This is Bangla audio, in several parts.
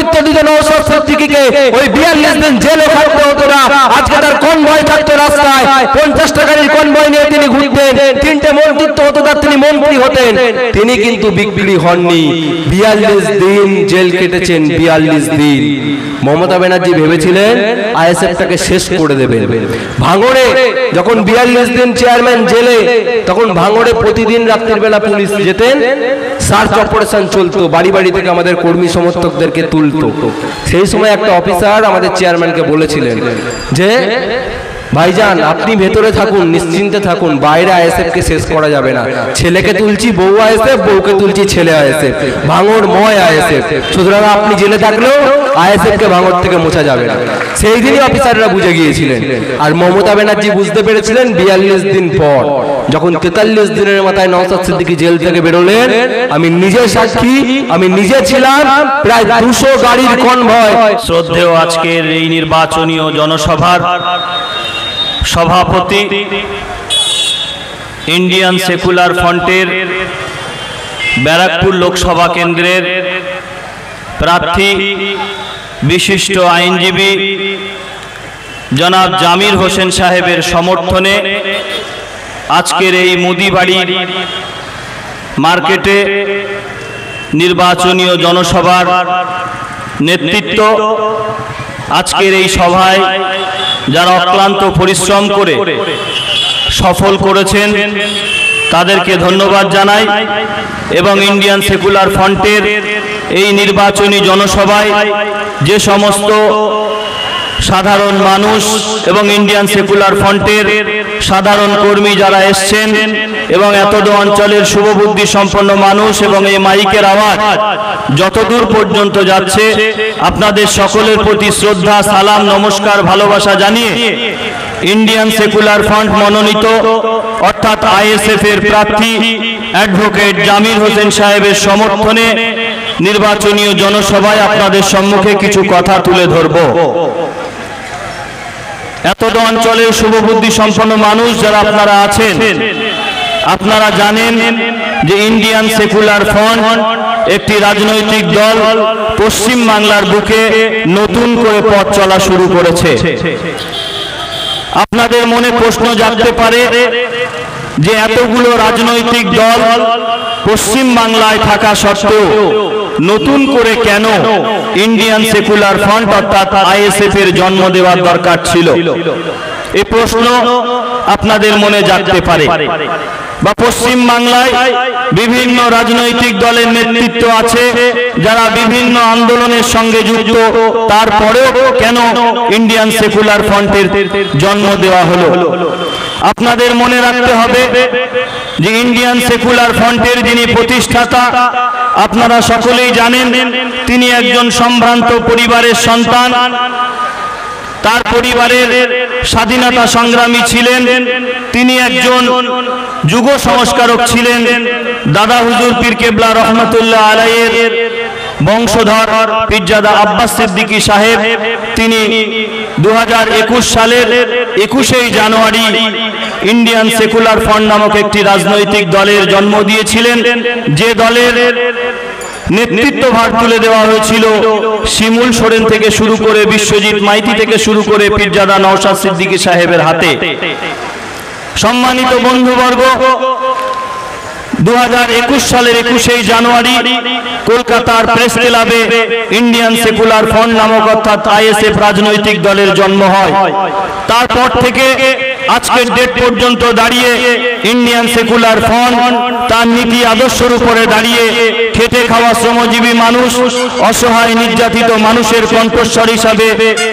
নেতৃত্ব দিত নওশাদ সিদ্দিকীকে, ওই 42 দিন জেলে থাকতে হতো না। আজকে তার কনভয় থাকতো রাস্তায়, 50 টাকার কনভয় নিয়ে তিনি ঘুরতেন, 3টে মন্ত্রিত্ব হতো তার, তিনি মন্ত্রী হতেন। তিনি কিন্তু বিক্রি হননি, 42 দিন জেল কেটেছেন, 42 দিন। মমতা ব্যানার্জি ভেবেছিলেন আইএসএফটাকে শেষ করে দেবেন। ভাঙড়ে যখন 42 দিন চেয়ারম্যান জেলে, তখন ভাঙড়ে প্রতিদিন রাত্রির বেলা পুলিশ যেতেন, সার্চ অপারেশন চলতো, বাড়ি বাড়ি থেকে আমাদের কর্মী সমর্থকদেরকে তুলতো। সেই সময় একটা অফিসার আমাদের চেয়ারম্যানকে বলেছিলেন যে ভাইজান আপনি ভেতরে থাকুন, নিশ্চিন্তে থাকুন, বাইরে আইএসএফ কে শেষ করা যাবে না। ছেলেকে তুলছি বউ আইএসএফ, বউকে তুলছি ছেলে আইএসএফ, ভাঙড় ময় আইএসএফ, সুতরাং আপনি জেলে থাকলেও আইএসএফ কে ভাঙড় থেকে মোছা যাবে না। সেই দিনই অফিসাররা বুঝে গিয়েছিলেন। আর মমতা ব্যানার্জি বুঝতে পেরেছিলেন 42 দিন পর, যখন 43 দিনের মাথায় নওশাদ সিদ্দিকী জেল থেকে বেরোলেন। আমি নিজে সাক্ষী, আমি নিজে ছিলাম, প্রায় 200 গাড়ির কনভয়। শ্রদ্ধেয় আজকের এই নির্বাচনীয় জনসভার সভাপতি, ইন্ডিয়ান সেকুলার ফ্রন্টের ব্যারাকপুর লোকসভা কেন্দ্রের প্রার্থী, বিশিষ্ট আইনজীবী জনাব জামির হোসেন সাহেবের সমর্থনে আজকের এই মুদিবাড়ির মার্কেটে নির্বাচনীয় জনসভার নেতৃত্ব, আজকের এই সভায় যারা অক্লান্ত পরিশ্রম করে সফল করেছেন তাদেরকে ধন্যবাদ জানাই। এবং ইন্ডিয়ান সেকুলার ফ্রন্টের এই নির্বাচনী জনসভায় যে সমস্ত সাধারণ মানুষ এবং ইন্ডিয়ান সেকুলার ফ্রন্টের সাধারণ কর্মী যারা এসছেন এবং এতদ অঞ্চলের শুভবুদ্ধি সম্পন্ন মানুষ এবং এই মাইকের আওয়াজ যতদূর পর্যন্ত যাচ্ছে, আপনাদের সকলের প্রতি শ্রদ্ধা, সালাম, নমস্কার, ভালোবাসা জানিয়ে ইন্ডিয়ান সেকুলার ফ্রন্ট মনোনীত অর্থাৎ আইএসএফ এর প্রার্থী অ্যাডভোকেট জামির হোসেন সাহেবের সমর্থনে নির্বাচনীয় জনসভায় আপনাদের সম্মুখে কিছু কথা তুলে ধরব। এতদ অঞ্চলের শুভবুদ্ধি সম্পন্ন মানুষ যারা আপনারা আছেন, আপনারা জানেন যে ইন্ডিয়ান সেকুলার ফ্রন্ট একটি রাজনৈতিক দল পশ্চিম বাংলার বুকে নতুন করে পথ চলা শুরু করেছে। আপনাদের মনে প্রশ্ন জাগতে পারে যে এতগুলো রাজনৈতিক দল পশ্চিম বাংলায় থাকা সত্ত্বেও নতুন করে কেন ইন্ডিয়ান সেকুলার ফ্রন্ট অর্থাৎ আইএসএফ এর জন্ম দেওয়ার দরকার ছিল, এই প্রশ্ন আপনাদের মনে জাগতে পারে। বা পশ্চিম বাংলায় বিভিন্ন রাজনৈতিক দলের নেতৃত্ব আছে যারা বিভিন্ন আন্দোলনের সঙ্গে যুক্ত, তারপরেও কেন ইন্ডিয়ান সেকুলার ফ্রন্টের জন্ম দেওয়া হলো? আপনাদের মনে রাখতে হবে যে ইন্ডিয়ান সেকুলার ফ্রন্টের যিনি প্রতিষ্ঠাতা আপনারা সকলেই জানেন, তিনি একজন সম্ভ্রান্ত পরিবারের সন্তান। তার পরিবারের স্বাধীনতা সংগ্রামী ছিলেন, তিনি একজন যুগ সংস্কারক ছিলেন। দাদা হুজুর পীর কেবলা রহমতুল্লাহ আলাইহির বংশধর পীরজাদা আব্বাস সিদ্দিকী সাহেব, তিনি 2021 সালের 21শে জানুয়ারি ইন্ডিয়ান সেকুলার ফ্রন্ট নামক একটি রাজনৈতিক দলের জন্ম দিয়েছিলেন, যে দলের নেতৃত্বভার তুলে দেওয়া হয়েছিল শিমুল সোরেন থেকে শুরু করে বিশ্বজিৎ মাইতি থেকে শুরু করে পীরজাদা নওশাদ সিদ্দিকী সাহেবের হাতে। সম্মানিত বন্ধুবর্গ, 2021 সালের 21শে জানুয়ারি কলকাতার প্রেস ক্লাবে ইন্ডিয়ান সেকুলার ফ্রন্ট নামক অর্থাৎ আইএসএফ রাজনৈতিক দলের জন্ম হয়। তারপর থেকে আজকের ডেট পর্যন্ত দাঁড়িয়ে ইন্ডিয়ান সেকুলার ফ্রন্ট তার নীতি আদর্শের উপরে দাঁড়িয়ে খেটে খাওয়া শ্রমজীবী মানুষ, অসহায় নির্যাতিত মানুষের কণ্ঠস্বর হিসাবে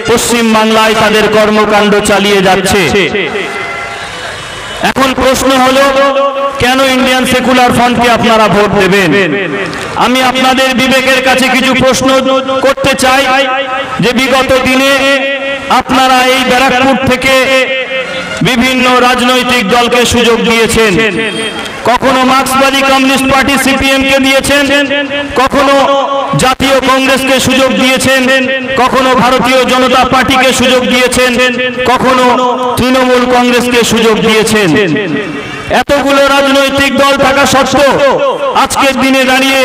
পশ্চিম বাংলায় তাদের কর্মকাণ্ড চালিয়ে যাচ্ছে। এখন প্রশ্ন হলো, কেন ইন্ডিয়ান সেকুলার ফ্রন্টকে আপনারা ভোট দেবেন? আমি আপনাদের বিবেকের কাছে কিছু প্রশ্ন করতে চাই যে বিগত দিনে আপনারা এই ব্যারাকপুর থেকে বিভিন্ন রাজনৈতিক দলকে সুযোগ দিয়েছেন। কখনো মার্ক্সবাদী কমিউনিস্ট পার্টি সিপিএম কে দিয়েছেন, কখনো জাতীয় কংগ্রেসকে সুযোগ দিয়েছেন, কখনো ভারতীয় জনতা পার্টিকে সুযোগ দিয়েছেন, কখনো তৃণমূল কংগ্রেসকে সুযোগ দিয়েছেন। এতগুলো রাজনৈতিক দল থাকা সত্ত্বেও আজকের দিনে দাঁড়িয়ে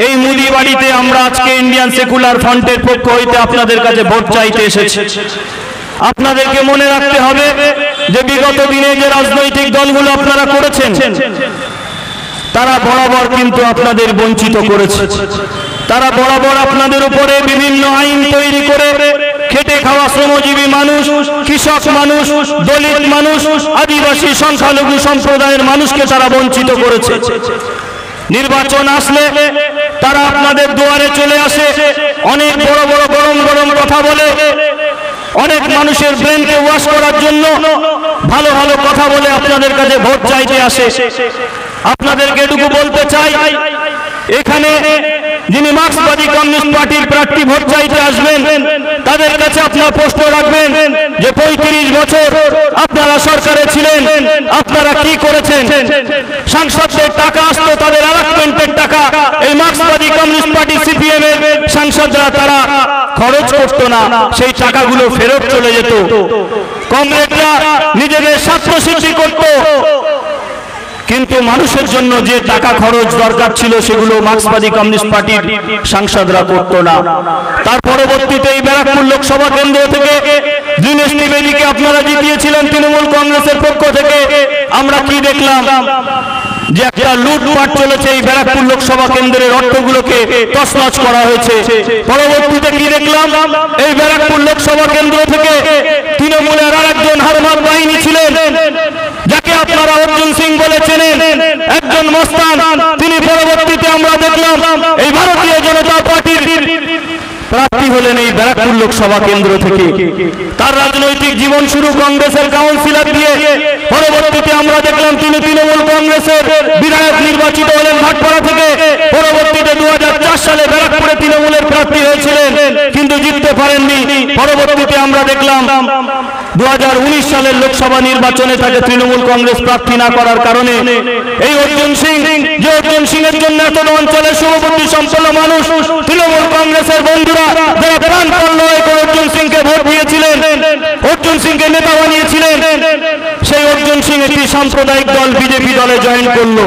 এই মুদি বাড়িতে আমরা আজকে ইন্ডিয়ান সেকুলার ফ্রন্টের পক্ষ হইতে আপনাদের কাছে ভোট চাইতে এসেছি। আপনাদেরকে মনে রাখতে হবে যে বিগত দিনে যে রাজনৈতিক দলগুলো আপনারা করেছেন তারা বরাবর কিন্তু আপনাদের বঞ্চিত করেছে। তারা বরাবর আপনাদের উপরে বিভিন্ন আইন তৈরি করে খেটে খাওয়া শ্রমজীবী মানুষ, কৃষক মানুষ, দলিত মানুষ, আদিবাসী সংখ্যালঘু সম্প্রদায়ের মানুষকে তারা বঞ্চিত করেছে। নির্বাচন আসলে তারা আপনাদের দুয়ারে চলে আসে, অনেক বড় বড় গরম গরম কথা বলে, অনেক মানুষের ব্রেনকে ওয়াশ করার জন্য ভালো ভালো কথা বলে আপনাদের কাছে ভোট চাইতে আসে। আপনাদেরকে এটুকু বলতে চাই, এখানে যিনি মার্ক্সবাদী কমিউনিস্ট পার্টির প্রার্থী ভোট চাইতে আসবেন তাদের কাছে আপনারা প্রশ্ন রাখবেন যে 35 বছর আপনারা সরকারে ছিলেন, আপনারা কি করেছেন? সাংসদদের টাকা আসতো, তাদের অ্যালাটমেন্টের টাকা এই মার্ক্সবাদী কমিউনিস্ট পার্টি সিপিএম এর সাংসদরা তারা খরচ করতো না, সেই টাকাগুলো ফেরত চলে যেত। কমরেডরা নিজেদের স্বার্থসিদ্ধি করত, কিন্তু মানুষের জন্য যে টাকা খরচ দরকার ছিল সেগুলো মার্ক্সবাদী কমিউনিস্ট পার্টির সাংসদরা করত না। তার পরবর্তীতে এই ব্যারাকপুর লোকসভা কেন্দ্র থেকে দীনেশ ত্রিবেদীকে আপনারা জিতিয়েছিলেন তৃণমূল কংগ্রেসের পক্ষ থেকে। আমরা কি দেখলাম যে একটা লুটপাট চলেছে, এই ব্যারাকপুর লোকসভা কেন্দ্রের অর্থগুলোকে তছনছ করা হয়েছে। পরবর্তীতে কি দেখলাম, এই ব্যারাকপুর লোকসভা কেন্দ্র থেকে তৃণমূলের আরেকজন হারমাত বাহিনী ছিলেন যাকে আপনারা অর্জুন সিং বলে চেনেন, একজন মস্তান, তিনি পরবর্তীতে আমরা দেখলাম এই ভারতীয় জনতা পার্টির প্রার্থী হলেন এই ব্যারাকপুর লোকসভা কেন্দ্র থেকে। তার রাজনৈতিক জীবন শুরু কংগ্রেসের কাউন্সিলর দিয়ে, পরবর্তীতে আমরা দেখলাম তিনি তৃণমূল কংগ্রেসের বিধায়ক নির্বাচিত হলেন ভাটপাড়া থেকে। পরবর্তীতে 2004 সালে ব্যারাকপুরে তৃণমূলের প্রার্থী হয়েছিলেন কিন্তু জিততে পারেননি। পরবর্তীতে আমরা দেখলাম 2019 সালের লোকসভা নির্বাচনে তাকে তৃণমূল কংগ্রেস প্রার্থী না করার কারণে এই অর্জুন সিং, যে অর্জুন সিং এর জন্য এত অঞ্চলের শুভবুদ্ধি সম্পন্ন মানুষ, তৃণমূল কংগ্রেসের বন্ধুরা যারা প্রাণপণ লড়াই করে অর্জুন সিংকে ভোট দিয়েছিলেন, অর্জুন সিংকে নেতা বানিয়েছিলেন, সেই অর্জুন সিং একটি সাম্প্রদায়িক দল বিজেপি দলে জয়েন করলো,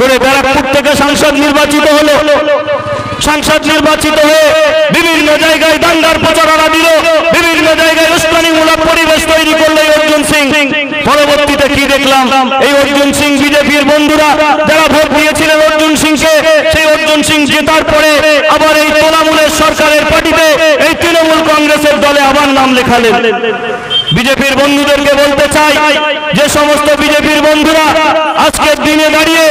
করে ব্যারাকপুর থেকে সাংসদ নির্বাচিত হলো। সাংসদ নির্বাচিত হয়ে বিভিন্ন জায়গায় দাঙ্গার প্রচারণা দিল, বিভিন্ন জায়গায় উস্কানিমূলক পরিবেশ তৈরি করলো এই অর্জুন সিং। পরবর্তীতে কি দেখলাম, এই অর্জুন সিং বিজেপির বন্ধুরা যারা ভোট দিয়েছিলেন অর্জুন সিংকে, সেই অর্জুন সিং জেতার পরে আবার এই তৃণমূলের সরকারের পার্টিতে এই তৃণমূল কংগ্রেসের দলে আবার নাম লেখালেন। বিজেপির বন্ধুদেরকে বলতে চাই, যে সমস্ত বিজেপির বন্ধুরা আজকের দিনে দাঁড়িয়ে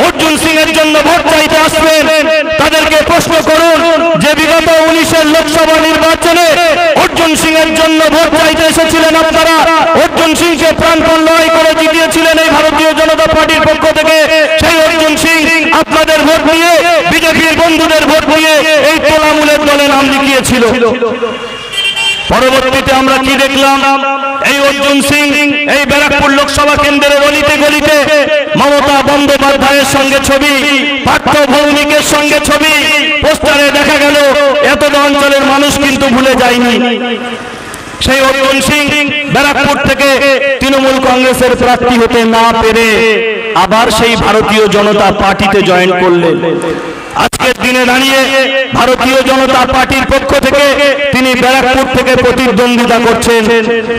অর্জুন সিং এর জন্য ভোট চাইতে আসবেন তাদেরকে প্রশ্ন করুন যে বিগত 19 লোকসভা নির্বাচনে অর্জুন সিং এর জন্য ভোট চাইতে এসেছিলেন আপনারা, অর্জুন সিংকে প্রাণপণ লড়াই করে জিতিয়েছিলেন এই ভারতীয় জনতা পার্টির পক্ষ থেকে। সেই অর্জুন সিং আপনাদের ভোট নিয়ে, বিজেপির বন্ধুদের ভোট নিয়ে এই তৃণমূলের দলে নাম লিখিয়েছিল। পরবর্তীতে আমরা কি দেখলাম, এই অর্জুন সিং এই ব্যারাকপুর লোকসভা কেন্দ্রের অলিতে গলিতে মমতা বন্দ্যোপাধ্যায়ের সঙ্গে ছবি, পার্থ ভৌমিকের সঙ্গে ছবি পোস্টারে দেখা গেল। এত অঞ্চলের মানুষ কিন্তু ভুলে যায়নি। সেই অর্জুন সিং ব্যারাকপুর থেকে তৃণমূল কংগ্রেসের প্রার্থী হতে না পেরে আবার সেই ভারতীয় জনতা পার্টিতে জয়েন করলেন। আজকের দিনে দাঁড়িয়ে ভারতীয় জনতা পার্টির পক্ষ থেকে তিনি ব্যারাকপুর থেকে প্রতিদ্বন্দ্বিতা করছেন।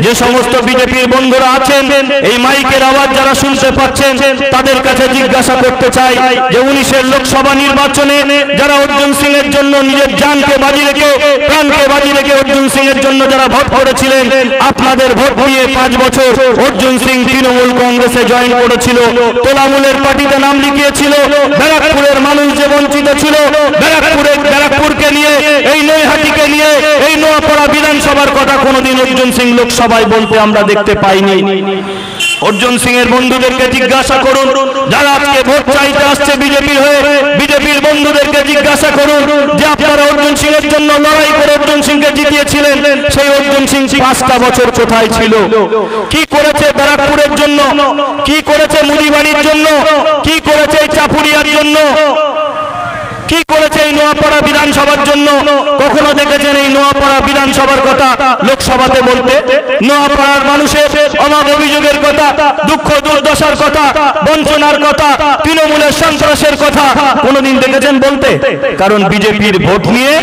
যে সমস্ত বিজেপির বন্ধুরা আছেন, এই মাইকের আওয়াজ যারা শুনতে পাচ্ছেন, তাদের কাছে জিজ্ঞাসা করতে চাই যে 19 লোকসভা নির্বাচনে যারা অর্জুন সিং এর জন্য নিজের জানকে বাজি রেখে, প্রাণকে বাজি রেখে অর্জুন সিং এর জন্য যারা ভোট করেছিলেন, আপনাদের ভোট দিয়ে 5 বছর অর্জুন সিং তৃণমূল কংগ্রেসে জয়েন করেছিল, তৃণমূলের পার্টিতে নাম লিখিয়েছিল। ব্যারাকপুরের মানুষ যে বঞ্চিত ছিল, ব্যারাকপুরকে নিয়ে, এই নৈহাটিকে নিয়ে, এই নোয়াপাড়া বিধানসভার কথা কোনোদিন অর্জুন সিং লোকসভায় বলতে আমরা দেখতে পাইনি। অর্জুন সিং এর বন্ধুদেরকে জিজ্ঞাসা করুন, যারা আজকে ভোট চাইতে আসছে বিজেপির হয়ে, বিজেপির বন্ধুদেরকে জিজ্ঞাসা করুন যে আপনারা অর্জুন সিং এর জন্য লড়াই করে অর্জুন সিংকে জিতিয়েছিলেন, সেই অর্জুন সিং 5টা বছর কোথায় ছিল? কি করেছে ব্যারাকপুরের জন্য, কি করেছে মুদিবাড়ির জন্য, কি করেছে চাপুরিয়ার জন্য, কি করেছে এই নোয়াপাড়া বিধান বিধানসভার জন্য কখনো দেখেছেন এই নোয়াপাড়া বিধানসভার কথা লোকসভাতে বলতে? নোয়াপাড়ার মানুষের অভাব অভিযোগের কথা, দুঃখ দুর্দশার কথা, বঞ্চনার কথা, তৃণমূলের সন্ত্রাসের কথা কোনোদিন দেখেছেন বলতে? কারণ বিজেপির ভোট নিয়ে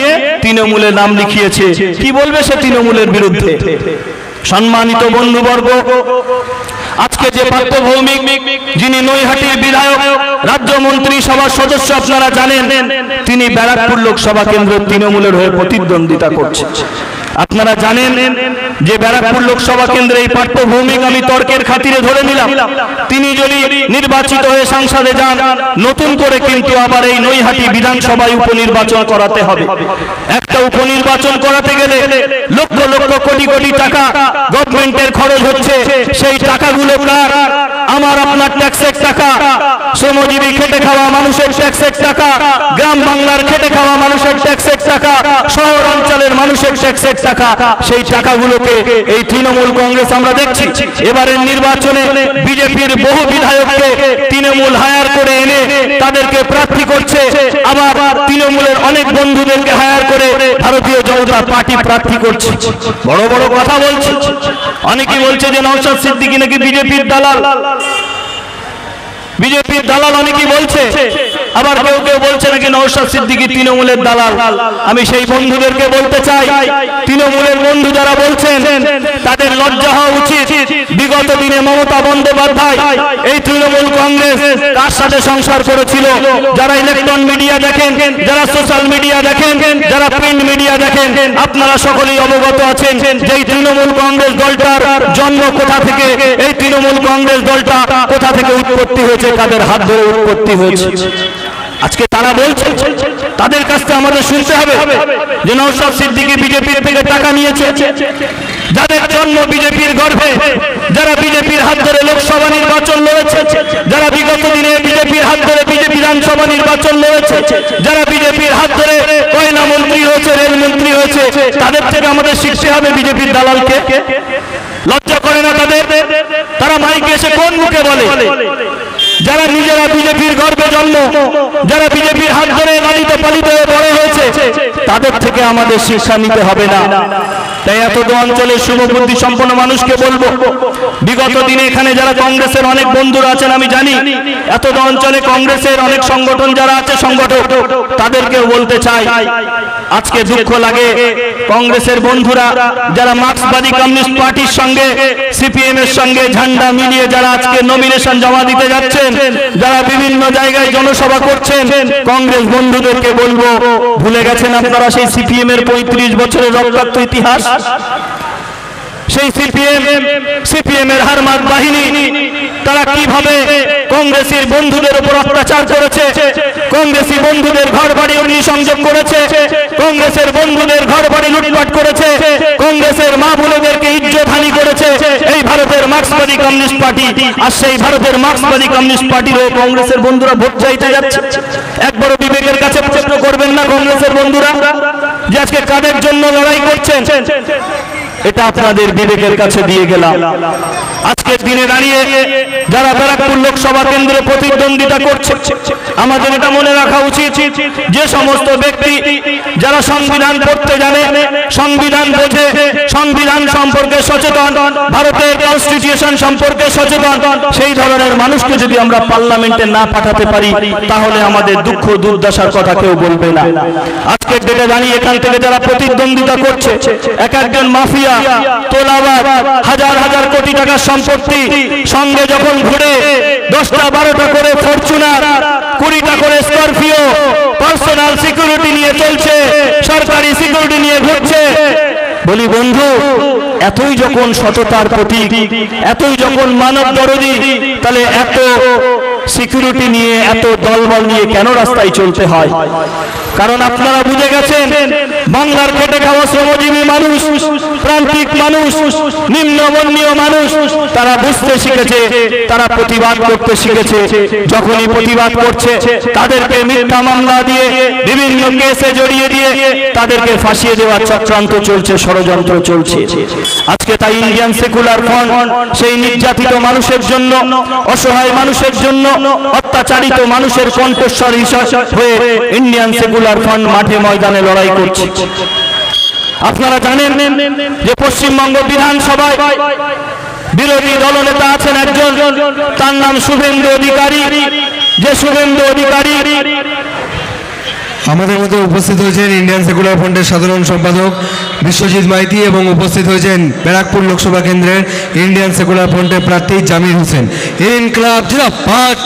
তৃণমূলে নাম লিখিয়েছে, কি বলবে সে তৃণমূলের বিরুদ্ধে? সম্মানিত বন্ধুবর্গ, আজকে যে পার্থ ভৌমিক, যিনি নৈহাটির বিধায়ক, রাজ্যমন্ত্রী সভার সদস্য, আপনারা জানেন তিনি ব্যারাকপুর লোকসভা কেন্দ্র তৃণমূলের হয়ে প্রতিদ্বন্দ্বিতা করছেন। আপনারা জানেন যে ব্যারাকপুর লোকসভা কেন্দ্রে এই পার্থ ভৌমিক, আমি তর্কের খাতিরে ধরে নিলাম, তিনি যদি নির্বাচিত হয়ে সংসদে যান, নতুন করে কিন্তু আবার এই নৈহাটি বিধানসভায় উপনির্বাচন করাতে হবে। একটা উপনির্বাচন করাতে গেলে লক্ষ লক্ষ কোটি কোটি টাকা গভর্নমেন্টের খরচ হচ্ছে। সেই টাকাগুলো কার? আমার আপনার ট্যাক্সের টাকা, শ্রমজীবী খেটে খাওয়া মানুষের ট্যাক্সের টাকা, গ্রাম বাংলার খেটে খাওয়া মানুষের ট্যাক্সের টাকা, শহর অঞ্চলের মানুষের ট্যাক্সের টাকা। সেই টাকাগুলোকে এই তৃণমূল কংগ্রেস আমরা দেখছি এবারের নির্বাচনে বিজেপির বহু বিধায়ককে তৃণমূল হায়ার করে এনে তাদেরকে প্রার্থী করছে, আবার তৃণমূলের অনেক বন্ধুদেরকে হায়ার করে ভারতীয় জনতা পার্টি প্রার্থী করছে। বড় বড় কথা বলছে। অনেকেই বলছে যে নওশাদ সিদ্দিকী নাকি বিজেপির দালাল, বিজেপির দালাল অনেকেই বলছে, আবার কেউ কেউ বলছে নাকি নওশাদ সিদ্দিকী তৃণমূলের দালাল। আমি সেই বন্ধুদেরকে বলতে চাই, তৃণমূলের বন্ধু যারা বলছেন তাদের লজ্জা হওয়া উচিত। বিগত দিনে মমতা বন্দ্যোপাধ্যায় এই তৃণমূল কংগ্রেস কার সাথে সংসার করেছিল? যারা ইলেকট্রন মিডিয়া দেখেন, যারা সোশ্যাল মিডিয়া দেখেন, যারা প্রিন্ট মিডিয়া দেখেন, আপনারা সকলেই অবগত আছেন যে এই তৃণমূল কংগ্রেস দলটার জন্ম কোথা থেকে, এই তৃণমূল কংগ্রেস দলটা কোথা থেকে উৎপত্তি হয়েছে, কাদের হাত ধরে উৎপত্তি হয়েছে। আজকে তারা বলছে, তাদের কাছ থেকে আমাদের শুনতে হবে যে নওশাদ সিদ্দিকী বিজেপির থেকে টাকা নিয়েছে। যাদের জন্ম বিজেপির গর্ভে, যারা বিজেপির হাত ধরে লোকসভা নির্বাচন লড়েছে, যারা বিগত দিনে বিজেপির হাত ধরে বিধানসভা নির্বাচন লড়েছে, যারা বিজেপির হাত ধরে কয়লা মন্ত্রী হয়েছে, রেলমন্ত্রী হয়েছে, তাদের থেকে আমাদের শিখতে হবে বিজেপির দালালকে। লজ্জা করে না তাদের? তারা মাইকে এসে কোন মুখে বলে? যারা নিজেরা বিজেপির গর্ভে জন্ম, যারা বিজেপির হাত ধরে লালিত পালিত হয়ে বড় হয়েছে, তাদের থেকে আমাদের শিক্ষা নিতে হবে না? তাই এত অঞ্চলের শুভবুদ্ধি সম্পন্ন মানুষকে বলবো, বিগত দিনে এখানে যারা কংগ্রেসের অনেক বন্ধুরা আছেন, আমি জানি এত অঞ্চলে কংগ্রেসের অনেক সংগঠন যারা আছে, সংগঠক, তাদেরকেও বলতে চাই, আজকে দুঃখ লাগে কংগ্রেসের বন্ধুরা যারা মার্ক্সবাদী কমিউনিস্ট পার্টির সঙ্গে, সিপিএম এর সঙ্গে ঝান্ডা মিলিয়ে যারা আজকে নমিনেশন জমা দিতে যাচ্ছেন, যারা বিভিন্ন জায়গায় জনসভা করছেন, কংগ্রেস বন্ধুদেরকে বলবো, ভুলে গেছেন আপনারা সেই সিপিএম এর 35 বছরের রক্তাক্ত ইতিহাস? সেই সিপিএম এর হারমাত বাহিনী তারা কিভাবে কংগ্রেসের বন্ধুদের উপর অত্যাচার করেছে, কংগ্রেসী বন্ধুদের ঘর বাড়ি অগ্নিসংযোগ করেছে, কংগ্রেসের বন্ধুদের ঘর বাড়ি লুটপাট করেছে, কংগ্রেসের মা বোনেদেরকে ইজ্জতহানি করেছে এই ভারতের মার্ক্সবাদী কমিউনিস্ট পার্টি। আর সেই ভারতের মার্ক্সবাদী কমিউনিস্ট পার্টির হয়ে কংগ্রেসের বন্ধুরা ভোট চাইতে যাচ্ছে। একবারও বিবেকের কাছে প্রশ্ন করবেন না কংগ্রেসের বন্ধুরা যে আজকে কাদের জন্য লড়াই করছেন? এটা আপনাদের বিবেকের কাছে দিয়ে গেলাম। আজকের দিনে দাঁড়িয়ে যারা ব্যারাকপুর লোকসভা কেন্দ্রে প্রতিদ্বন্দ্বিতা করছে, আমাদের এটা মনে রাখা উচিত যে সমস্ত ব্যক্তি যারা সংবিধান পড়তে জানে, সংবিধান বোঝে, সংবিধান সম্পর্কে সচেতন, ভারতের কনস্টিটিউশন সম্পর্কে সচেতন, সেই ধরনের মানুষকে যদি আমরা পার্লামেন্টে না পাঠাতে পারি, তাহলে আমাদের দুঃখ দুর্দশার কথা কেউ বলবে না। আজকের ডেটে দাঁড়িয়ে এখান থেকে যারা প্রতিদ্বন্দ্বিতা করছে, এক একজন মাফিয়া, তোলাবাজ, হাজার হাজার কোটি টাকার সম্পত্তি সঙ্গে যখন ঘুরে 10টা 12টা করে ফরচুনার, 20টা করে স্করপিও, পার্সোনাল সিকিউরিটি নিয়ে চলছে, সরকারি সিকিউরিটি নিয়ে ঘুরছে, বলি বন্ধু, এতই যখন সততার প্রতীক, এতই যখন মানব দরদি, তাহলে এত সিকিউরিটি নিয়ে, এত দলবল নিয়ে কেন রাস্তায় চলতে হয়? কারণ আপনারা বুঝে গেছেন বাংলার খেটে খাওয়া শ্রমজীবী মানুষ, প্রান্তিক মানুষ, নিম্নবর্ণীয় মানুষ তারা বুঝতে শিখেছে, তারা প্রতিবাদ করতে শিখেছে। যখনই প্রতিবাদ করছে তাদেরকে মিথ্যা মামলা দিয়ে বিভিন্ন কেসে জড়িয়ে দিয়ে তাদেরকে ফাঁসিয়ে দেওয়ার চক্রান্ত চলছে, ষড়যন্ত্র চলছে। আজকে তাই ইন্ডিয়ান সেকুলার ফ্রন্ট সেই নির্যাতিত মানুষের জন্য, অসহায় মানুষের জন্য, অত্যাচারিত মানুষের কণ্ঠস্বর হয়ে ইন্ডিয়ান সেকুলার ফ্রন্ট মাঠে ময়দানে লড়াই করছে। আপনারা জানেন যে পশ্চিমবঙ্গ বিধানসভায় বিরোধী দলনেতা আছেন একজন, তার নাম শুভেন্দু অধিকারী। যে শুভেন্দু অধিকারী আমাদের মধ্যে উপস্থিত হয়েছেন ইন্ডিয়ান সেকুলার ফ্রন্টের সাধারণ সম্পাদক বিশ্বজিৎ মাইতি এবং উপস্থিত হয়েছেন ব্যারাকপুর লোকসভা কেন্দ্রের ইন্ডিয়ান সেকুলার ফ্রন্টের প্রার্থী জামির হোসেন। ইনকলাব জিন্দাবাদ।